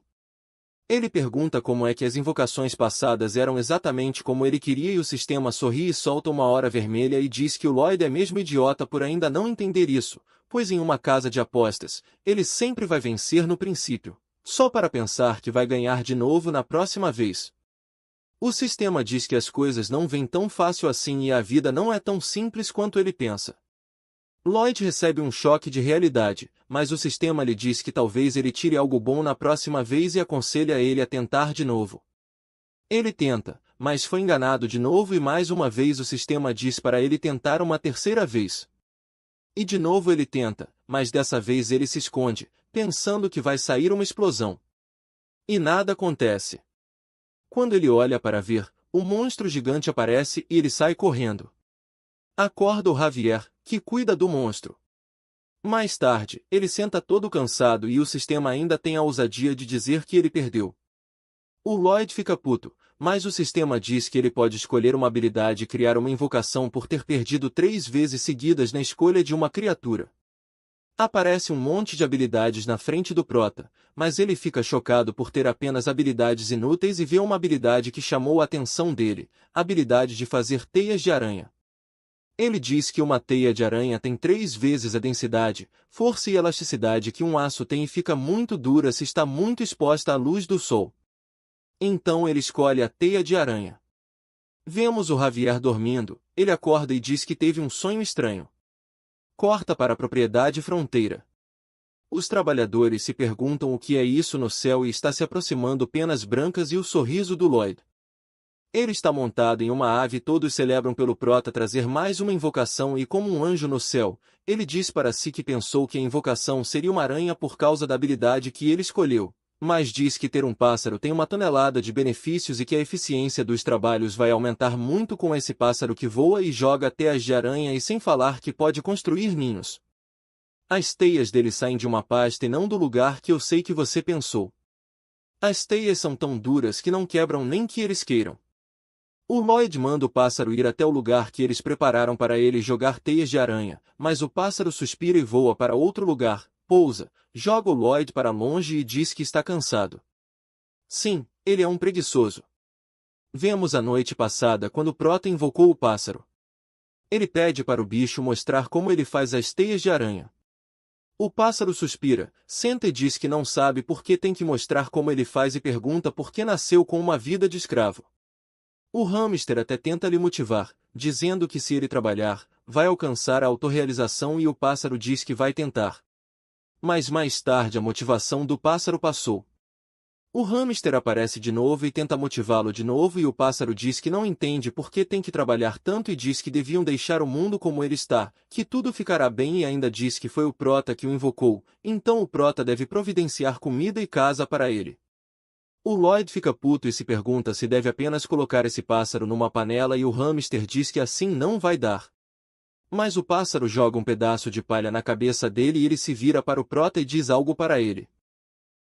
Ele pergunta como é que as invocações passadas eram exatamente como ele queria e o sistema sorri e solta uma hora vermelha e diz que o Lloyd é mesmo idiota por ainda não entender isso, pois em uma casa de apostas, ele sempre vai vencer no princípio, só para pensar que vai ganhar de novo na próxima vez. O sistema diz que as coisas não vêm tão fácil assim e a vida não é tão simples quanto ele pensa. Lloyd recebe um choque de realidade, mas o sistema lhe diz que talvez ele tire algo bom na próxima vez e aconselha ele a tentar de novo. Ele tenta, mas foi enganado de novo e mais uma vez o sistema diz para ele tentar uma terceira vez. E de novo ele tenta, mas dessa vez ele se esconde, pensando que vai sair uma explosão. E nada acontece. Quando ele olha para ver, o monstro gigante aparece e ele sai correndo. Acorda o Javier, que cuida do monstro. Mais tarde, ele senta todo cansado e o sistema ainda tem a ousadia de dizer que ele perdeu. O Lloyd fica puto, mas o sistema diz que ele pode escolher uma habilidade e criar uma invocação por ter perdido 3 vezes seguidas na escolha de uma criatura. Aparece um monte de habilidades na frente do prota, mas ele fica chocado por ter apenas habilidades inúteis e vê uma habilidade que chamou a atenção dele, a habilidade de fazer teias de aranha. Ele diz que uma teia de aranha tem 3 vezes a densidade, força e elasticidade que um aço tem e fica muito dura se está muito exposta à luz do sol. Então ele escolhe a teia de aranha. Vemos o Javier dormindo, ele acorda e diz que teve um sonho estranho. Corta para a propriedade fronteira. Os trabalhadores se perguntam o que é isso no céu e está se aproximando penas brancas e o sorriso do Lloyd. Ele está montado em uma ave e todos celebram pelo prota trazer mais uma invocação e como um anjo no céu, ele diz para si que pensou que a invocação seria uma aranha por causa da habilidade que ele escolheu, mas diz que ter um pássaro tem uma tonelada de benefícios e que a eficiência dos trabalhos vai aumentar muito com esse pássaro que voa e joga teias de aranha e sem falar que pode construir ninhos. As teias dele saem de uma pasta e não do lugar que eu sei que você pensou. As teias são tão duras que não quebram nem que eles queiram. O Lloyd manda o pássaro ir até o lugar que eles prepararam para ele jogar teias de aranha, mas o pássaro suspira e voa para outro lugar, pousa, joga o Lloyd para longe e diz que está cansado. Sim, ele é um preguiçoso. Vemos a noite passada quando o prota invocou o pássaro. Ele pede para o bicho mostrar como ele faz as teias de aranha. O pássaro suspira, senta e diz que não sabe por que tem que mostrar como ele faz e pergunta por que nasceu com uma vida de escravo. O hamster até tenta lhe motivar, dizendo que se ele trabalhar, vai alcançar a autorrealização e o pássaro diz que vai tentar. Mas mais tarde a motivação do pássaro passou. O hamster aparece de novo e tenta motivá-lo de novo e o pássaro diz que não entende por que tem que trabalhar tanto e diz que deviam deixar o mundo como ele está, que tudo ficará bem e ainda diz que foi o Prota que o invocou, então o Prota deve providenciar comida e casa para ele. O Lloyd fica puto e se pergunta se deve apenas colocar esse pássaro numa panela e o hamster diz que assim não vai dar. Mas o pássaro joga um pedaço de palha na cabeça dele e ele se vira para o Prota e diz algo para ele.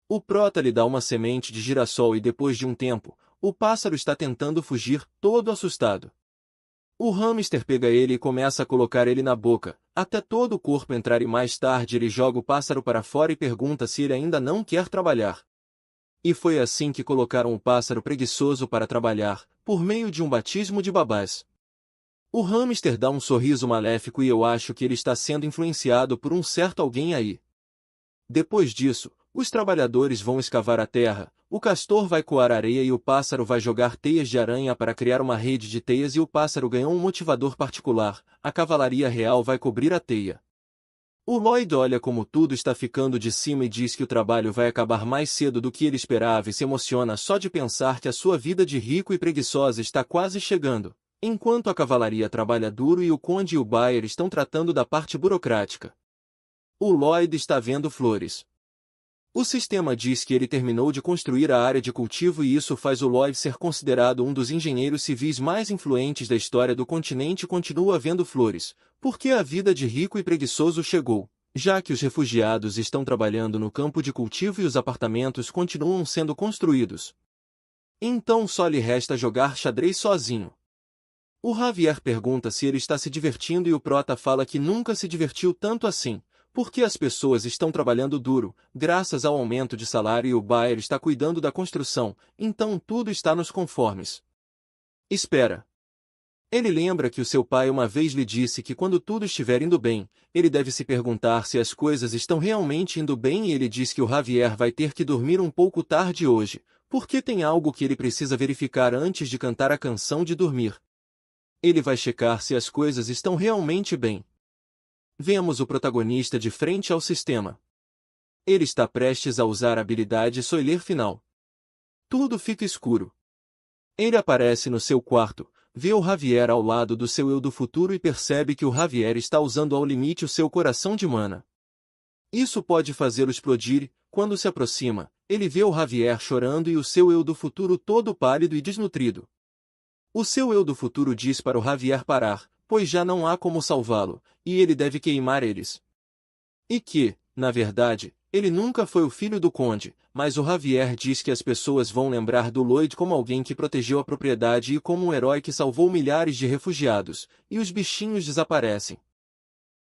O Prota lhe dá uma semente de girassol e depois de um tempo, o pássaro está tentando fugir, todo assustado. O hamster pega ele e começa a colocar ele na boca, até todo o corpo entrar e mais tarde ele joga o pássaro para fora e pergunta se ele ainda não quer trabalhar. E foi assim que colocaram o pássaro preguiçoso para trabalhar, por meio de um batismo de babás. O hamster dá um sorriso maléfico e eu acho que ele está sendo influenciado por um certo alguém aí. Depois disso, os trabalhadores vão escavar a terra, o castor vai coar areia e o pássaro vai jogar teias de aranha para criar uma rede de teias e o pássaro ganhou um motivador particular, a cavalaria real vai cobrir a teia. O Lloyd olha como tudo está ficando de cima e diz que o trabalho vai acabar mais cedo do que ele esperava e se emociona só de pensar que a sua vida de rico e preguiçosa está quase chegando, enquanto a cavalaria trabalha duro e o conde e o Bayer estão tratando da parte burocrática. O Lloyd está vendo flores. O sistema diz que ele terminou de construir a área de cultivo e isso faz o Lloyd ser considerado um dos engenheiros civis mais influentes da história do continente e continua vendo flores, porque a vida de rico e preguiçoso chegou, já que os refugiados estão trabalhando no campo de cultivo e os apartamentos continuam sendo construídos. Então só lhe resta jogar xadrez sozinho. O Javier pergunta se ele está se divertindo e o Prota fala que nunca se divertiu tanto assim, porque as pessoas estão trabalhando duro, graças ao aumento de salário e o Bayer está cuidando da construção, então tudo está nos conformes. Espera. Ele lembra que o seu pai uma vez lhe disse que quando tudo estiver indo bem, ele deve se perguntar se as coisas estão realmente indo bem e ele diz que o Javier vai ter que dormir um pouco tarde hoje, porque tem algo que ele precisa verificar antes de cantar a canção de dormir. Ele vai checar se as coisas estão realmente bem. Vemos o protagonista de frente ao sistema. Ele está prestes a usar a habilidade Soiler final. Tudo fica escuro. Ele aparece no seu quarto, vê o Javier ao lado do seu eu do futuro e percebe que o Javier está usando ao limite o seu coração de mana. Isso pode fazê-lo explodir, quando se aproxima, ele vê o Javier chorando e o seu eu do futuro todo pálido e desnutrido. O seu eu do futuro diz para o Javier parar, pois já não há como salvá-lo, e ele deve queimar eles. E que, na verdade, ele nunca foi o filho do conde, mas o Javier diz que as pessoas vão lembrar do Lloyd como alguém que protegeu a propriedade e como um herói que salvou milhares de refugiados, e os bichinhos desaparecem.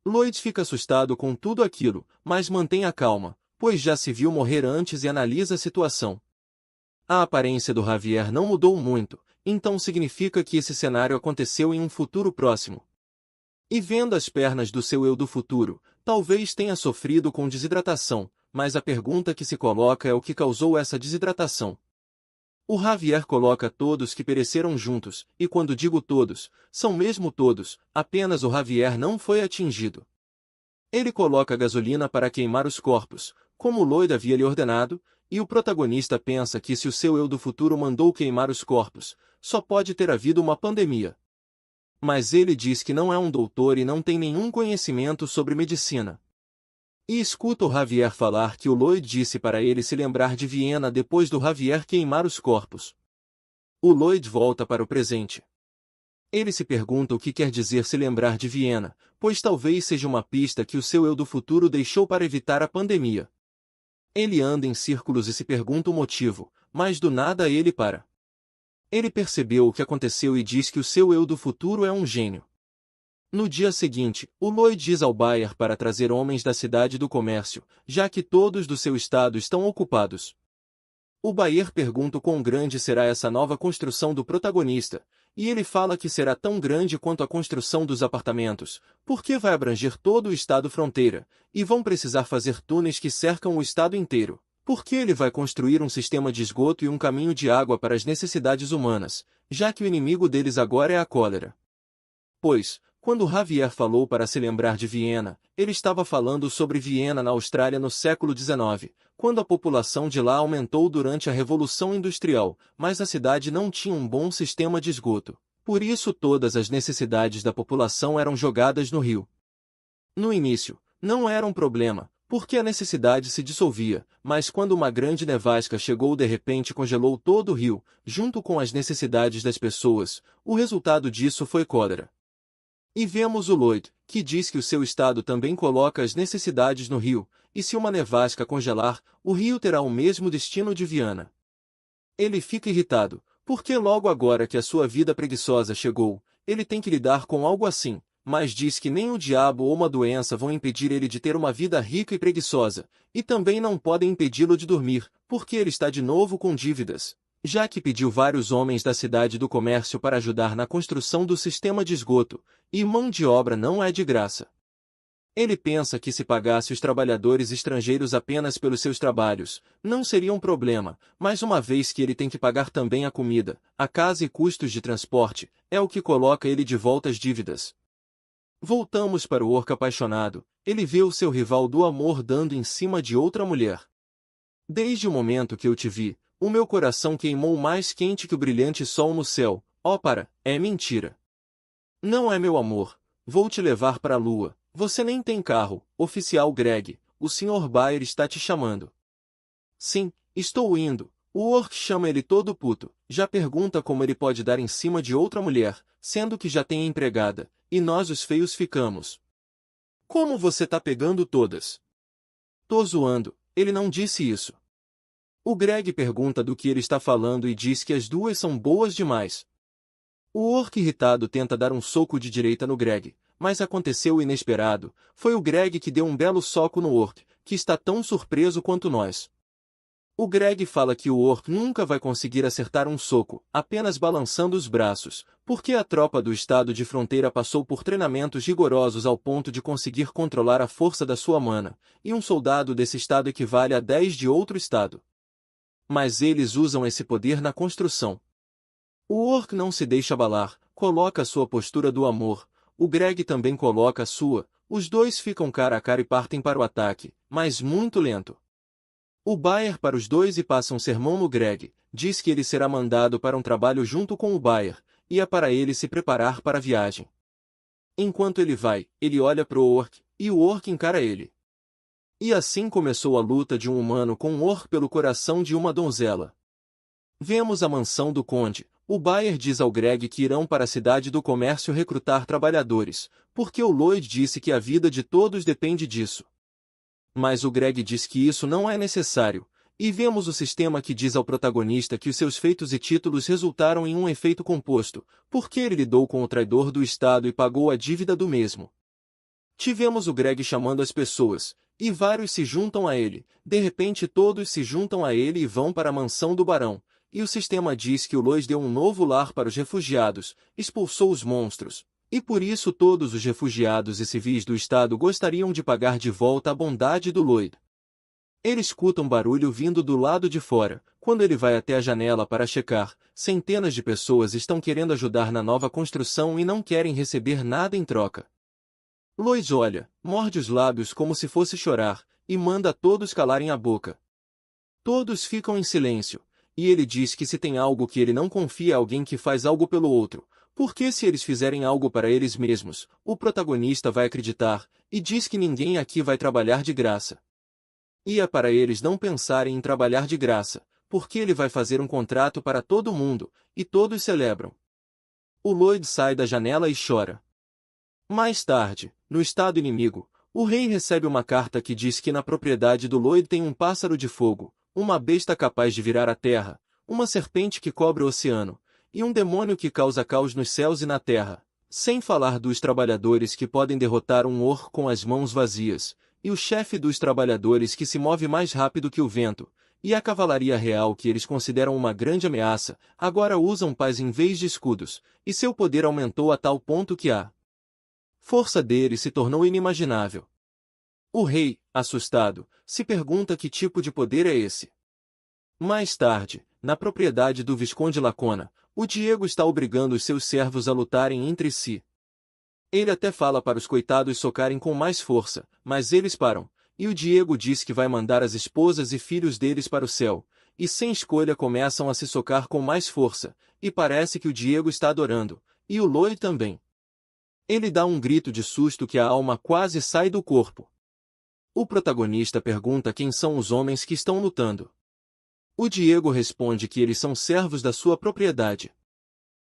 Lloyd fica assustado com tudo aquilo, mas mantém a calma, pois já se viu morrer antes e analisa a situação. A aparência do Javier não mudou muito, então significa que esse cenário aconteceu em um futuro próximo. E vendo as pernas do seu eu do futuro, talvez tenha sofrido com desidratação, mas a pergunta que se coloca é o que causou essa desidratação. O Javier coloca todos que pereceram juntos, e quando digo todos, são mesmo todos, apenas o Javier não foi atingido. Ele coloca gasolina para queimar os corpos, como Lloyd havia lhe ordenado, e o protagonista pensa que se o seu eu do futuro mandou queimar os corpos, só pode ter havido uma pandemia. Mas ele diz que não é um doutor e não tem nenhum conhecimento sobre medicina. E escuta o Javier falar que o Lloyd disse para ele se lembrar de Viena depois do Javier queimar os corpos. O Lloyd volta para o presente. Ele se pergunta o que quer dizer se lembrar de Viena, pois talvez seja uma pista que o seu eu do futuro deixou para evitar a pandemia. Ele anda em círculos e se pergunta o motivo, mas do nada ele para. Ele percebeu o que aconteceu e diz que o seu eu do futuro é um gênio. No dia seguinte, o Lloyd diz ao Bayer para trazer homens da cidade do comércio, já que todos do seu estado estão ocupados. O Bayer pergunta quão grande será essa nova construção do protagonista, e ele fala que será tão grande quanto a construção dos apartamentos, porque vai abranger todo o estado fronteira, e vão precisar fazer túneis que cercam o estado inteiro. Porque ele vai construir um sistema de esgoto e um caminho de água para as necessidades humanas, já que o inimigo deles agora é a cólera. Pois, quando Javier falou para se lembrar de Viena, ele estava falando sobre Viena na Austrália no século XIX, quando a população de lá aumentou durante a Revolução Industrial, mas a cidade não tinha um bom sistema de esgoto. Por isso todas as necessidades da população eram jogadas no rio. No início, não era um problema, porque a necessidade se dissolvia, mas quando uma grande nevasca chegou de repente congelou todo o rio, junto com as necessidades das pessoas, o resultado disso foi cólera. E vemos o Lloyd, que diz que o seu estado também coloca as necessidades no rio, e se uma nevasca congelar, o rio terá o mesmo destino de Viana. Ele fica irritado, porque logo agora que a sua vida preguiçosa chegou, ele tem que lidar com algo assim, mas diz que nem o diabo ou uma doença vão impedir ele de ter uma vida rica e preguiçosa, e também não podem impedi-lo de dormir, porque ele está de novo com dívidas, já que pediu vários homens da cidade do comércio para ajudar na construção do sistema de esgoto, e mão de obra não é de graça. Ele pensa que se pagasse os trabalhadores estrangeiros apenas pelos seus trabalhos, não seria um problema, mas uma vez que ele tem que pagar também a comida, a casa e custos de transporte, é o que coloca ele de volta às dívidas. Voltamos para o orc apaixonado, ele vê o seu rival do amor dando em cima de outra mulher. Desde o momento que eu te vi, o meu coração queimou mais quente que o brilhante sol no céu. É mentira. Não é meu amor, vou te levar para a lua, você nem tem carro, oficial Greg, o Sr. Bayer está te chamando. Sim, estou indo, o orc chama ele todo puto, já pergunta como ele pode dar em cima de outra mulher, sendo que já tem empregada, e nós os feios ficamos. Como você tá pegando todas? Tô zoando, ele não disse isso. O Greg pergunta do que ele está falando e diz que as duas são boas demais. O orc irritado tenta dar um soco de direita no Greg, mas aconteceu o inesperado, foi o Greg que deu um belo soco no orc, que está tão surpreso quanto nós. O Greg fala que o orc nunca vai conseguir acertar um soco, apenas balançando os braços, porque a tropa do estado de fronteira passou por treinamentos rigorosos ao ponto de conseguir controlar a força da sua mana, e um soldado desse estado equivale a 10 de outro estado. Mas eles usam esse poder na construção. O orc não se deixa abalar, coloca sua postura do amor, o Greg também coloca a sua, os dois ficam cara a cara e partem para o ataque, mas muito lento. O Bayer para os dois e passa um sermão no Greg, diz que ele será mandado para um trabalho junto com o Bayer, e é para ele se preparar para a viagem. Enquanto ele vai, ele olha para o orc, e o orc encara ele. E assim começou a luta de um humano com um orc pelo coração de uma donzela. Vemos a mansão do conde. O Bayer diz ao Greg que irão para a cidade do comércio recrutar trabalhadores, porque o Lloyd disse que a vida de todos depende disso. Mas o Greg diz que isso não é necessário, e vemos o sistema que diz ao protagonista que os seus feitos e títulos resultaram em um efeito composto, porque ele lidou com o traidor do Estado e pagou a dívida do mesmo. Tivemos o Greg chamando as pessoas, e vários se juntam a ele, de repente todos se juntam a ele e vão para a mansão do barão. E o sistema diz que o Lois deu um novo lar para os refugiados, expulsou os monstros, e por isso todos os refugiados e civis do estado gostariam de pagar de volta a bondade do Lloyd. Ele escuta um barulho vindo do lado de fora, quando ele vai até a janela para checar, centenas de pessoas estão querendo ajudar na nova construção e não querem receber nada em troca. Lloyd olha, morde os lábios como se fosse chorar, e manda todos calarem a boca. Todos ficam em silêncio. E ele diz que se tem algo que ele não confia é alguém que faz algo pelo outro, porque se eles fizerem algo para eles mesmos, o protagonista vai acreditar, e diz que ninguém aqui vai trabalhar de graça. E é para eles não pensarem em trabalhar de graça, porque ele vai fazer um contrato para todo mundo, e todos celebram. O Lloyd sai da janela e chora. Mais tarde, no estado inimigo, o rei recebe uma carta que diz que na propriedade do Lloyd tem um pássaro de fogo, uma besta capaz de virar a terra, uma serpente que cobre o oceano, e um demônio que causa caos nos céus e na terra, sem falar dos trabalhadores que podem derrotar um orc com as mãos vazias, e o chefe dos trabalhadores que se move mais rápido que o vento, e a cavalaria real que eles consideram uma grande ameaça, agora usam pás em vez de escudos, e seu poder aumentou a tal ponto que a força deles se tornou inimaginável. O rei, assustado, se pergunta que tipo de poder é esse. Mais tarde, na propriedade do Visconde Lacona, o Diego está obrigando os seus servos a lutarem entre si. Ele até fala para os coitados socarem com mais força, mas eles param, e o Diego diz que vai mandar as esposas e filhos deles para o céu, e sem escolha começam a se socar com mais força, e parece que o Diego está adorando, e o Lloyd também. Ele dá um grito de susto que a alma quase sai do corpo. O protagonista pergunta quem são os homens que estão lutando. O Diego responde que eles são servos da sua propriedade.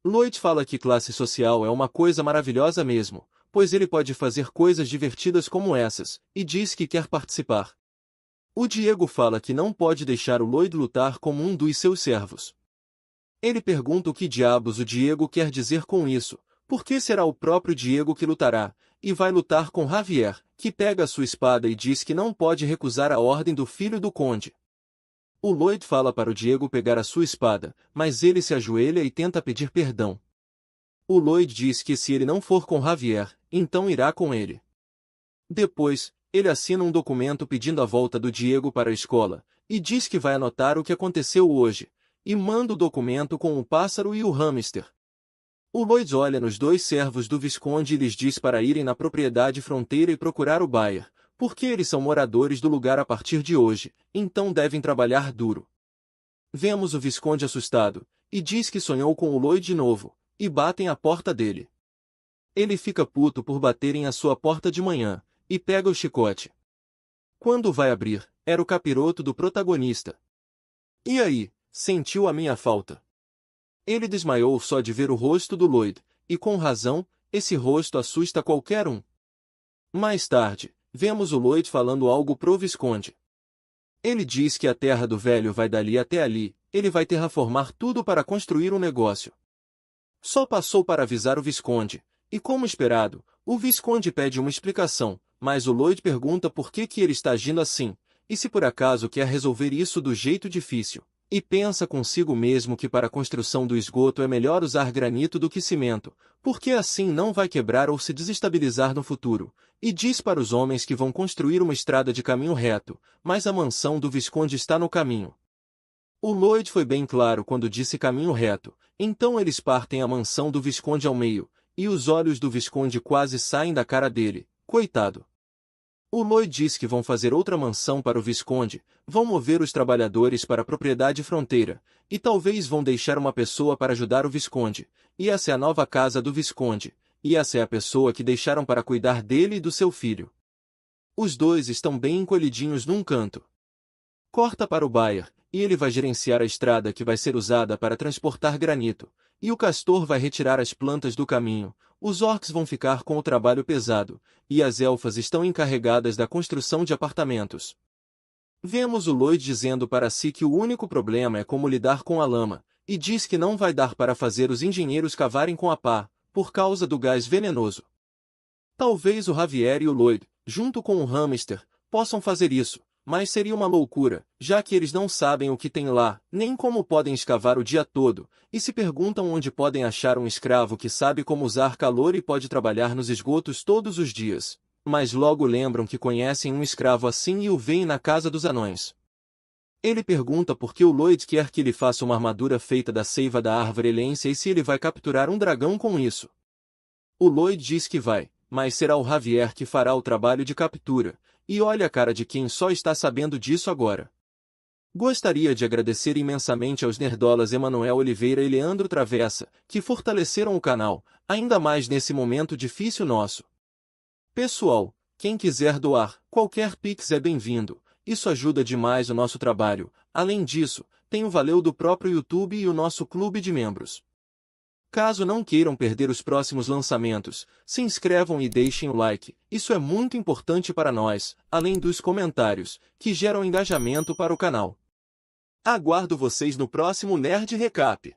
Lloyd fala que classe social é uma coisa maravilhosa mesmo, pois ele pode fazer coisas divertidas como essas, e diz que quer participar. O Diego fala que não pode deixar o Lloyd lutar como um dos seus servos. Ele pergunta o que diabos o Diego quer dizer com isso, porque será o próprio Diego que lutará, e vai lutar com Javier, que pega a sua espada e diz que não pode recusar a ordem do filho do conde. O Lloyd fala para o Diego pegar a sua espada, mas ele se ajoelha e tenta pedir perdão. O Lloyd diz que se ele não for com Javier, então irá com ele. Depois, ele assina um documento pedindo a volta do Diego para a escola, e diz que vai anotar o que aconteceu hoje, e manda o documento com o pássaro e o hamster. O Lloyd olha nos dois servos do Visconde e lhes diz para irem na propriedade fronteira e procurar o Bayer, porque eles são moradores do lugar a partir de hoje, então devem trabalhar duro. Vemos o Visconde assustado, e diz que sonhou com o Lloyd de novo, e batem à porta dele. Ele fica puto por baterem à sua porta de manhã, e pega o chicote. Quando vai abrir, era o capiroto do protagonista. E aí, sentiu a minha falta? Ele desmaiou só de ver o rosto do Lloyd, e com razão, esse rosto assusta qualquer um. Mais tarde, vemos o Lloyd falando algo pro Visconde. Ele diz que a terra do velho vai dali até ali, ele vai terraformar tudo para construir um negócio. Só passou para avisar o Visconde, e como esperado, o Visconde pede uma explicação, mas o Lloyd pergunta por que ele está agindo assim, e se por acaso quer resolver isso do jeito difícil, e pensa consigo mesmo que para a construção do esgoto é melhor usar granito do que cimento, porque assim não vai quebrar ou se desestabilizar no futuro, e diz para os homens que vão construir uma estrada de caminho reto, mas a mansão do Visconde está no caminho. O Lloyd foi bem claro quando disse caminho reto, então eles partem a mansão do Visconde ao meio, e os olhos do Visconde quase saem da cara dele, coitado. O Lloyd diz que vão fazer outra mansão para o Visconde, vão mover os trabalhadores para a propriedade fronteira, e talvez vão deixar uma pessoa para ajudar o Visconde, e essa é a nova casa do Visconde, e essa é a pessoa que deixaram para cuidar dele e do seu filho. Os dois estão bem encolhidinhos num canto. Corta para o Bayer, e ele vai gerenciar a estrada que vai ser usada para transportar granito, e o Castor vai retirar as plantas do caminho, os orcs vão ficar com o trabalho pesado, e as elfas estão encarregadas da construção de apartamentos. Vemos o Lloyd dizendo para si que o único problema é como lidar com a lama, e diz que não vai dar para fazer os engenheiros cavarem com a pá, por causa do gás venenoso. Talvez o Javier e o Lloyd, junto com o hamster, possam fazer isso, mas seria uma loucura, já que eles não sabem o que tem lá, nem como podem escavar o dia todo, e se perguntam onde podem achar um escravo que sabe como usar calor e pode trabalhar nos esgotos todos os dias. Mas logo lembram que conhecem um escravo assim e o veem na casa dos anões. Ele pergunta por que o Lloyd quer que ele faça uma armadura feita da seiva da árvore Elência e se ele vai capturar um dragão com isso. O Lloyd diz que vai, mas será o Javier que fará o trabalho de captura, e olha a cara de quem só está sabendo disso agora. Gostaria de agradecer imensamente aos nerdolas Emanuel Oliveira e Leandro Travessa, que fortaleceram o canal, ainda mais nesse momento difícil nosso. Pessoal, quem quiser doar, qualquer Pix é bem-vindo, isso ajuda demais o nosso trabalho. Além disso, tem o valeu do próprio YouTube e o nosso clube de membros. Caso não queiram perder os próximos lançamentos, se inscrevam e deixem o like, isso é muito importante para nós, além dos comentários, que geram engajamento para o canal. Aguardo vocês no próximo Nerd Recap.